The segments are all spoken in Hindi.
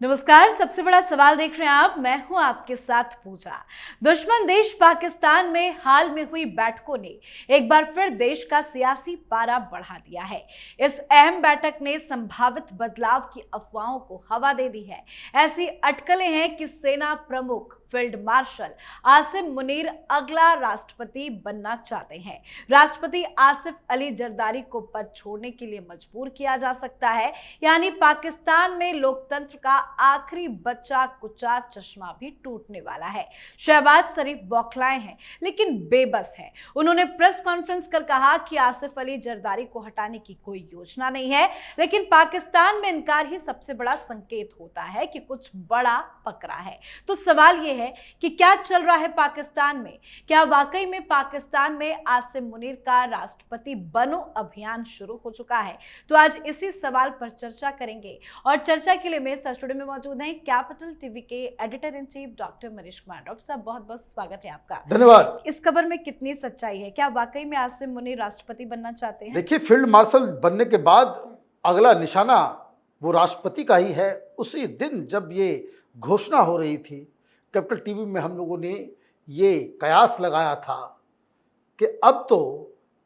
नमस्कार। सबसे बड़ा सवाल देख रहे हैं आप, मैं हूं आपके साथ पूजा। दुश्मन देश पाकिस्तान में हाल में हुई बैठकों ने एक बार फिर देश का सियासी पारा बढ़ा दिया है। इस अहम बैठक ने संभावित बदलाव की अफवाहों को हवा दे दी है। ऐसी अटकलें हैं कि सेना प्रमुख फील्ड मार्शल आसिम मुनीर अगला राष्ट्रपति बनना चाहते हैं। राष्ट्रपति आसिफ अली जरदारी को पद छोड़ने के लिए मजबूर किया जा सकता है। यानी पाकिस्तान में लोकतंत्र का आखिरी बचा कुचा चश्मा भी टूटने वाला है। शहबाज शरीफ बौखलाए हैं लेकिन बेबस है। उन्होंने प्रेस कॉन्फ्रेंस कर कहा कि आसिफ अली जरदारी को हटाने की कोई योजना नहीं है, लेकिन पाकिस्तान में इनकार ही सबसे बड़ा संकेत होता है कि कुछ बड़ा पकड़ा है। तो सवाल यह है कि क्या चल रहा है पाकिस्तान में? क्या वाकई में पाकिस्तान में आसिम मुनीर का राष्ट्रपति बनो अभियान शुरू हो चुका है? तो आज इसी सवाल पर चर्चा करेंगे और चर्चा के लिए मेरे साथ स्टूडियो में मौजूद हैं कैपिटल टीवी के editor in chief doctor Manish Kumar. Doctor साहब, बहुत बहुत स्वागत है आपका। धन्यवाद। इस खबर में कितनी सच्चाई है? क्या वाकई में आसिम मुनीर राष्ट्रपति बनना चाहते हैं? देखिए, फील्ड मार्शल बनने के बाद अगला निशाना वो राष्ट्रपति का ही है। उसी दिन जब ये घोषणा हो रही थी, कैपिटल टीवी में हम लोगों ने ये कयास लगाया था कि अब तो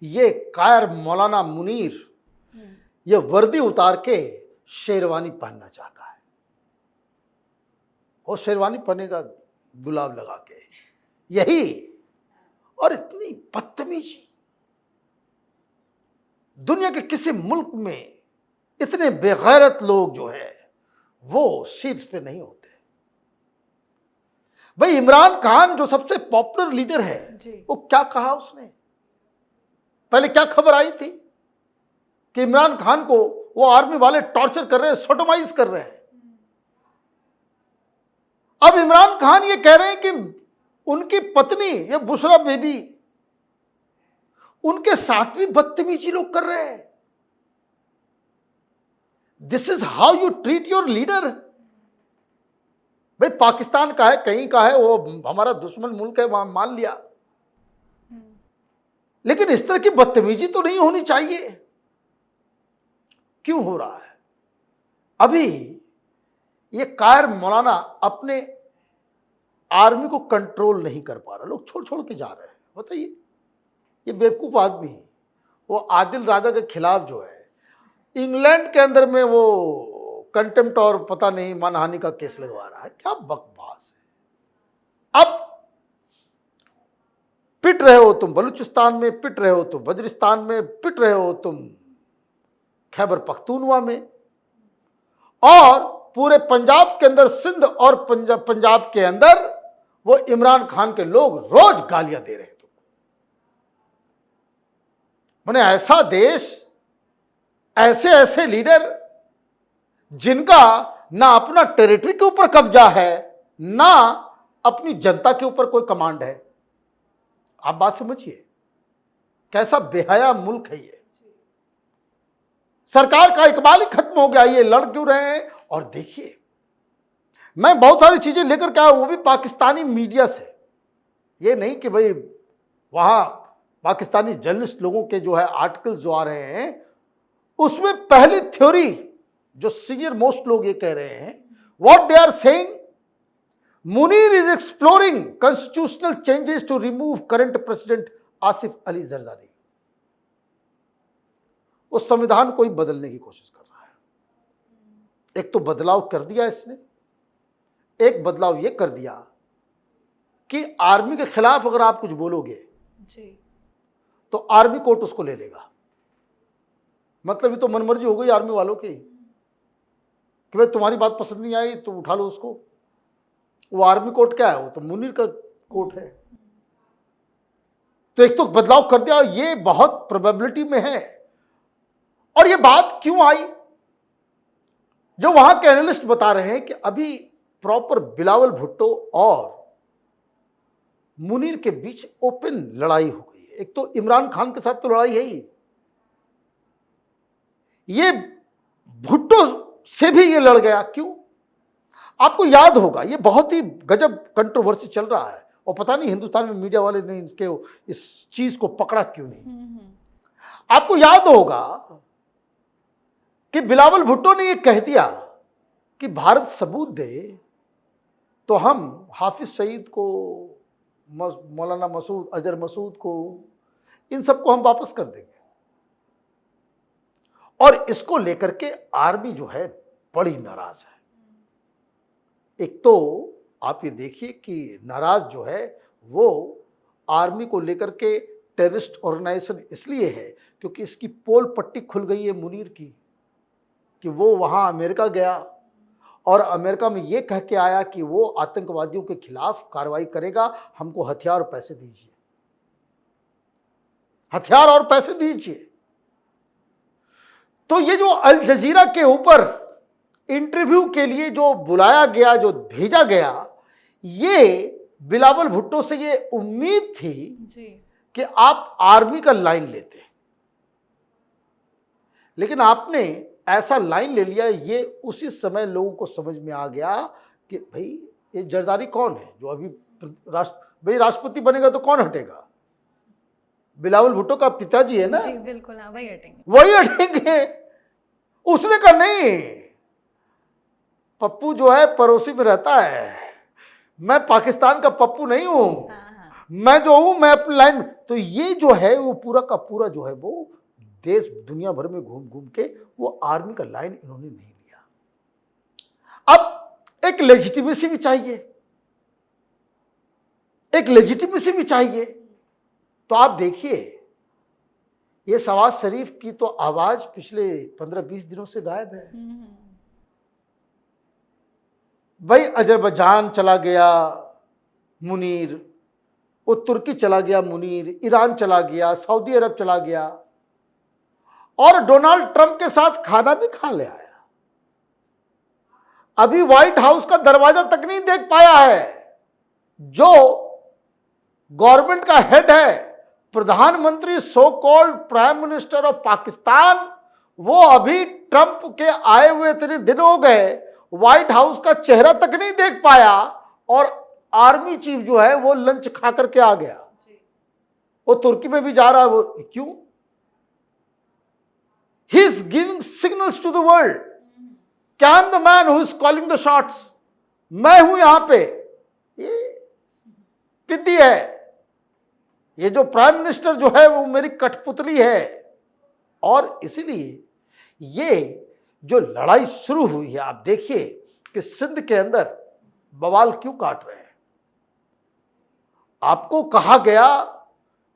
ये कायर मौलाना मुनीर ये वर्दी उतार के शेरवानी पहनना चाहता है और शेरवानी पहनेगा गुलाब लगा के। यही, और इतनी बदतमीजी दुनिया के किसी मुल्क में इतने बेगैरत लोग जो है वो शीर्ष पे नहीं होते। भाई, इमरान खान जो सबसे पॉपुलर लीडर है वो क्या कहा उसने? पहले क्या खबर आई थी कि इमरान खान को वो आर्मी वाले टॉर्चर कर रहे हैं, सोडोमाइज कर रहे हैं। अब इमरान खान ये कह रहे हैं कि उनकी पत्नी ये बुशरा बेबी, उनके साथ भी बदतमीजी लोग कर रहे हैं। This is how you treat your leader. भाई, पाकिस्तान का है, कहीं का है, वो हमारा दुश्मन मुल्क है, वहां मान लिया, लेकिन इस तरह की बदतमीजी तो नहीं होनी चाहिए। क्यों हो रहा है? अभी ये कायर मौलाना अपने आर्मी को कंट्रोल नहीं कर पा रहा, लोग छोड़ छोड़ के जा रहे हैं। बताइए, ये बेवकूफ आदमी है। वो आदिल राजा के खिलाफ जो है इंग्लैंड के अंदर में वो कंटेम्प्ट और पता नहीं मानहानि का केस लगवा रहा है। क्या बकवास है। अब पिट रहे हो तुम बलूचिस्तान में, पिट रहे हो तुम वजीरिस्तान में, पिट रहे हो तुम खैबर पख्तूनवा में, और पूरे पंजाब के अंदर, सिंध और पंजाब के अंदर वो इमरान खान के लोग रोज गालियां दे रहे हैं तुमको। माने ऐसा देश, ऐसे ऐसे लीडर जिनका ना अपना टेरिटरी के ऊपर कब्जा है, ना अपनी जनता के ऊपर कोई कमांड है। आप बात समझिए, कैसा बेहया मुल्क है ये। सरकार का इकबाल ही खत्म हो गया। ये लड़ क्यों रहे हैं? और देखिए, मैं बहुत सारी चीजें लेकर के आया, वो भी पाकिस्तानी मीडिया से। ये नहीं कि भाई वहां पाकिस्तानी जर्नलिस्ट लोगों के जो है आर्टिकल जो आ रहे हैं, उसमें पहली थ्योरी जो सीनियर मोस्ट लोग ये कह रहे हैं, what they are saying, Munir is exploring constitutional changes to remove current president Asif Ali Zardari. उस संविधान को ही बदलने की कोशिश कर रहा है। एक तो बदलाव कर दिया इसने, एक बदलाव ये कर दिया कि आर्मी के खिलाफ अगर आप कुछ बोलोगे तो आर्मी कोर्ट उसको ले लेगा। मतलब ये तो मनमर्जी हो गई आर्मी वालों की कि भाई तुम्हारी बात पसंद नहीं आई तो उठा लो उसको। वो आर्मी कोर्ट क्या है? वो तो मुनीर का कोर्ट है। तो एक तो बदलाव कर दिया, ये बहुत प्रोबेबिलिटी में है। और ये बात क्यों आई? जो वहां के एनालिस्ट बता रहे हैं कि अभी प्रॉपर बिलावल भुट्टो और मुनीर के बीच ओपन लड़ाई हो गई है। एक तो इमरान खान के साथ तो लड़ाई है ही, ये भुट्टो से भी ये लड़ गया। क्यों? आपको याद होगा, ये बहुत ही गजब कंट्रोवर्सी चल रहा है और पता नहीं हिंदुस्तान में मीडिया वाले ने इस चीज को पकड़ा क्यों नहीं। आपको याद होगा कि बिलावल भुट्टो ने ये कह दिया कि भारत सबूत दे तो हम हाफिज सईद को, मौलाना मसूद, अजहर मसूद को, इन सबको हम वापस कर देंगे। और इसको लेकर के आर्मी जो है बड़ी नाराज है। एक तो आप ये देखिए कि नाराज जो है वो आर्मी को लेकर के टेररिस्ट ऑर्गेनाइजेशन इसलिए है क्योंकि इसकी पोल पट्टी खुल गई है मुनीर की, कि वो वहाँ अमेरिका गया और अमेरिका में ये कह के आया कि वो आतंकवादियों के खिलाफ कार्रवाई करेगा, हमको हथियार और पैसे दीजिए, हथियार और पैसे दीजिए। तो ये जो अल जजीरा के ऊपर इंटरव्यू के लिए जो बुलाया गया, जो भेजा गया, ये बिलावल भुट्टो से ये उम्मीद थी जी। कि आप आर्मी का लाइन लेते, लेकिन आपने ऐसा लाइन ले लिया। ये उसी समय लोगों को समझ में आ गया कि भाई ये जरदारी कौन है जो अभी राष्ट्रपति बनेगा तो कौन हटेगा? बिलावल भुट्टो का पिताजी है ना। जी बिल्कुल, हाँ, वही हटेंगे, वही हटेंगे। उसने कहा नहीं, पप्पू जो है पड़ोसी में रहता है, मैं पाकिस्तान का पप्पू नहीं हूं। हाँ। मैं जो हूं मैं अपनी लाइन में। तो ये जो है वो पूरा का पूरा जो है वो देश दुनिया भर में घूम घूम के वो आर्मी का लाइन इन्होंने नहीं लिया। अब एक लेजिटिमेसी भी चाहिए, एक लेजिटिमेसी भी चाहिए। तो आप देखिए ये शहबाज शरीफ की तो आवाज पिछले 15-20 दिनों से गायब है। भाई अजरबैजान चला गया मुनीर, वो तुर्की चला गया मुनीर, ईरान चला गया, सऊदी अरब चला गया और डोनाल्ड ट्रंप के साथ खाना भी खा ले आया। अभी व्हाइट हाउस का दरवाजा तक नहीं देख पाया है। जो गवर्नमेंट का हेड है, प्रधानमंत्री, so called prime minister of Pakistan, वो अभी ट्रंप के आए हुए इतने दिन हो गए, व्हाइट हाउस का चेहरा तक नहीं देख पाया और आर्मी चीफ जो है वो लंच खा करके आ गया। वो तुर्की में भी जा रहा है। वो क्यों? He is giving signals to the world कि I am the man who is calling the shots, मैं हूं यहां पे। ये पिद्दी है। ये जो प्राइम मिनिस्टर जो है वो मेरी कठपुतली है। और इसीलिए ये जो लड़ाई शुरू हुई है, आप देखिए कि सिंध के अंदर बवाल क्यों काट रहे हैं। आपको कहा गया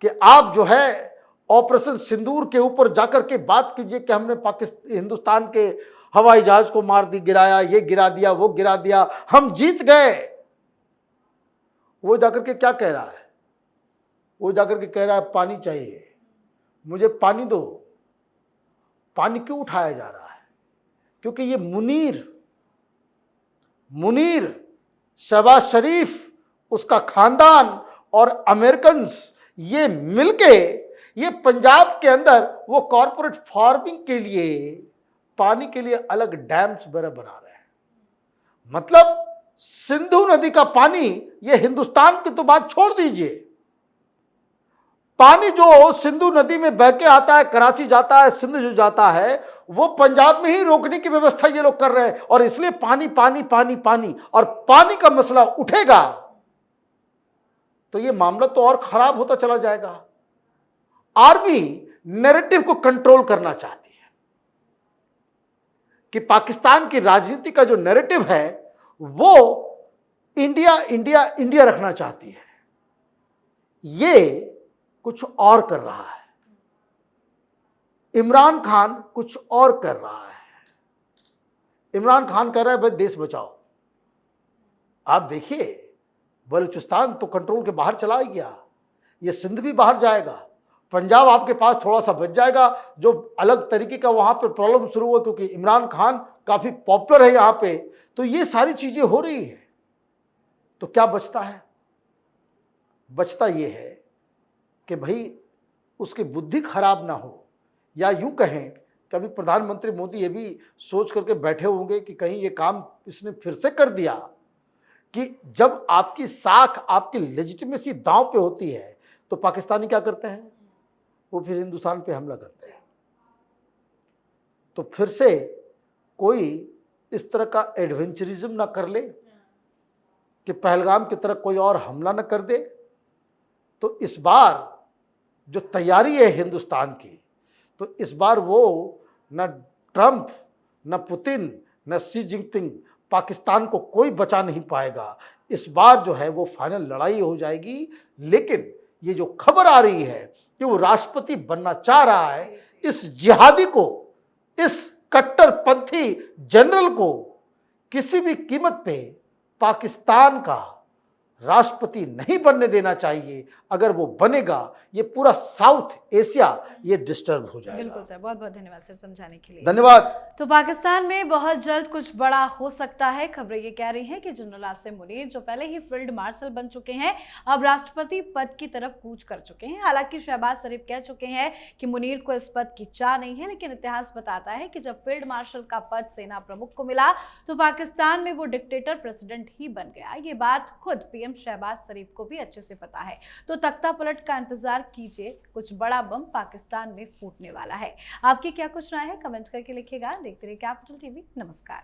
कि आप जो है ऑपरेशन सिंदूर के ऊपर जाकर के बात कीजिए कि हमने पाकिस्तान, हिंदुस्तान के हवाई जहाज को मार दी, गिराया, ये गिरा दिया, वो गिरा दिया, हम जीत गए। वो जाकर के क्या कह रहा है? वो जाकर के कह रहा है पानी चाहिए, मुझे पानी दो। पानी क्यों उठाया जा रहा है? क्योंकि ये मुनीर, शहबाज शरीफ, उसका खानदान और अमेरिकन्स ये मिलके ये पंजाब के अंदर वो कॉर्पोरेट फार्मिंग के लिए पानी के लिए अलग डैम्स वगैरह बना रहे हैं। मतलब सिंधु नदी का पानी, ये हिंदुस्तान की तो बात छोड़ दीजिए, पानी जो सिंधु नदी में बह के आता है, कराची जाता है, सिंध जो जाता है, वो पंजाब में ही रोकने की व्यवस्था ये लोग कर रहे हैं। और इसलिए पानी पानी पानी पानी, और पानी का मसला उठेगा तो ये मामला तो और खराब होता चला जाएगा। आर्मी नैरेटिव को कंट्रोल करना चाहती है कि पाकिस्तान की राजनीति का जो नैरेटिव है वो इंडिया इंडिया इंडिया रखना चाहती है। ये कुछ और कर रहा है, इमरान खान कुछ और कर रहा है। इमरान खान कह रहा है भाई देश बचाओ। आप देखिए बलूचिस्तान तो कंट्रोल के बाहर चला ही गया, ये सिंध भी बाहर जाएगा, पंजाब आपके पास थोड़ा सा बच जाएगा। जो अलग तरीके का वहां पर प्रॉब्लम शुरू हुआ क्योंकि इमरान खान काफी पॉपुलर है यहां पे, तो ये सारी चीजें हो रही है। तो क्या बचता है? बचता ये है कि भाई उसकी बुद्धि खराब ना हो, या यूं कहें कि अभी प्रधानमंत्री मोदी ये भी सोच करके बैठे होंगे कि कहीं ये काम इसने फिर से कर दिया कि जब आपकी साख, आपकी लेजिटिमेसी दांव पे होती है तो पाकिस्तानी क्या करते हैं? वो फिर हिंदुस्तान पे हमला करते हैं। तो फिर से कोई इस तरह का एडवेंचरिज्म ना कर ले कि पहलगाम की तरह कोई और हमला न कर दे। तो इस बार जो तैयारी है हिंदुस्तान की, तो इस बार वो न ट्रंप, न पुतिन, न शी जिनपिंग, पाकिस्तान को कोई बचा नहीं पाएगा। इस बार जो है वो फाइनल लड़ाई हो जाएगी। लेकिन ये जो खबर आ रही है कि वो राष्ट्रपति बनना चाह रहा है, इस जिहादी को, इस कट्टरपंथी जनरल को किसी भी कीमत पे पाकिस्तान का राष्ट्रपति नहीं बनने देना चाहिए। अगर वो बनेगा, ये पूरा साउथ एशिया ये डिस्टर्ब हो जाएगा। बिल्कुल सर, बहुत बहुत धन्यवाद सर समझाने के लिए। धन्यवाद। तो पाकिस्तान में बहुत जल्द कुछ बड़ा हो सकता है। खबरें ये कह रही हैं कि जनरल आसिम मुनीर, जो पहले ही फील्ड मार्शल बन चुके हैं, अब राष्ट्रपति पद की तरफ कूच कर चुके हैं। हालांकि शहबाज शरीफ कह चुके हैं कि मुनीर को इस पद की चाह नहीं है, लेकिन इतिहास बताता है कि जब फील्ड मार्शल का पद सेना प्रमुख को मिला तो पाकिस्तान में वो डिक्टेटर प्रेसिडेंट ही बन गया। ये बात खुद पीएम शहबाज शरीफ को भी अच्छे से पता है। तो तख्ता पलट का इंतजार कीजिए, कुछ बड़ा बम पाकिस्तान में फूटने वाला है। आपकी क्या कुछ राय है, कमेंट करके लिखिएगा। देखते रहिए कैपिटल टीवी। नमस्कार।